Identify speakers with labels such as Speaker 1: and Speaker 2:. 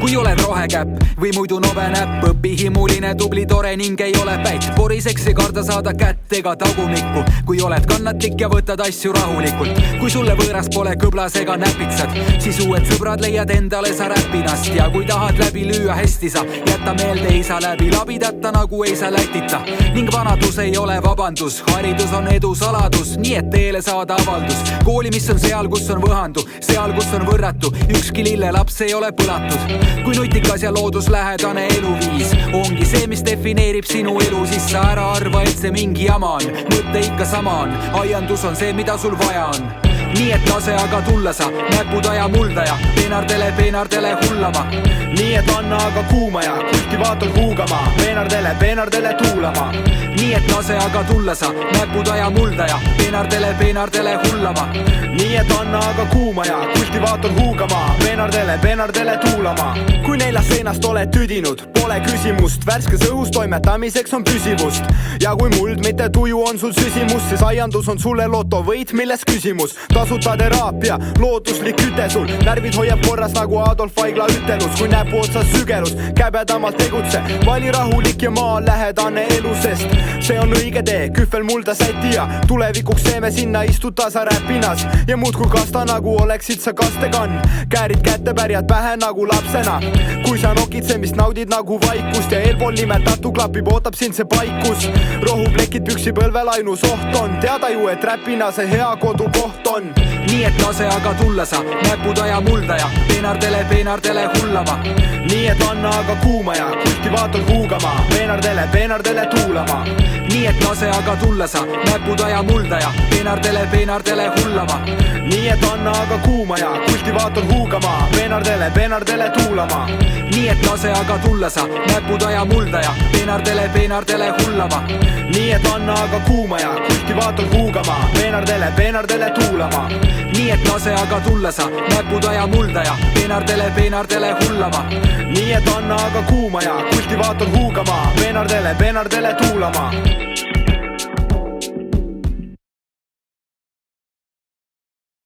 Speaker 1: kui oled rohekäpp või muidu nobe näpp, õpi himuline, tubli, tore ning ei ole päit. Poriseks ei karda saada kätt ega tagumikku, kui oled kannatlik ja võtad asju rahulikult. Kui sulle võõras pole kõblas ega näpitsad, siis uued sõbrad leiad endale sa räpinast. Ja kui tahad läbi lüüa hästi sa, jäta meelde, ei saa läbi labidata nagu ei saa lätita. Ning vanadus ei ole vabandus, haridus on edu saladus, nii et teele saada avaldus. Kooli, mis on seal, kus on võhandu, seal, kus on võrratu, ükski lillelaps ei ole põlatud. Kui nutikas ja looduslähedane eluviis ongi see, mis defineerib sinu elu, siis sa ära arva, et see mingi jama on. Mõtte ikka sama on, aiandus on see, mida sul vaja on. Nii et lase aga tulla sa, näpudaja muldaja, peenardele hullama.
Speaker 2: Nii et anna aga kuuma ja kultivaator huugama, peenardele tuulama.
Speaker 1: Nii et lase aga tulla sa, näpudaja muldaja, peenardele hullama.
Speaker 2: Nii et anna aga kuuma ja kultivaator huugama, peenardele tuulama. Kui neljast seinast oled tüdinud, pole küsimust, värskes õhus toimetamiseks on püsivust. Ja kui muld mitte tuju on sul süsimus, siis aiandus on sulle lotovõit, milles küsimus. Tasuta teraapia, looduslik küte sul, närvid hoiab korras nagu Adolf Aigla ütelus. Kui näpu otsas sügelus, käbedamalt tegutse, vali rahulik ja maalähedane elu, sest see on õige tee, kühvel mulda säti ja tulevikuks teeme sinna istuta sa räpinas. Ja muudkui kasta nagu oleksid sa kastekann, käärid kätte pärjad pähe nagu lapsena. Kui sa nokitsemist naudid nagu vaikust ja eelpool nimetatu klapib, ootab sind see paikus. Rohuplekid püksipõlvel ainus oht on, teada ju, et räpina see hea kodukoht on.
Speaker 1: Nii et lase aga tulla sa, näpudaja muldaja, peenardele hullama.
Speaker 2: Nii et anna aga kuuma ja kultivaator huugama, peenardele tuulama.
Speaker 1: Nii et lase aga tulla sa, näpudaja muldaja, peenardele hullama.
Speaker 2: Nii et anna aga kuuma ja kultivaator huugama, peenardele tuulama.
Speaker 1: Nii et lase aga tulla sa, näpudaja muldaja, peenardele hullama.
Speaker 2: Nii et anna aga kuuma ja kultivaator huugama, peenardele tuulama.
Speaker 1: Nii et lase aga tulla sa, näpudaja muldaja, peenardele hullama.
Speaker 2: Nii et anna aga kuuma ja kultivaator huugama, peenardele tuulama.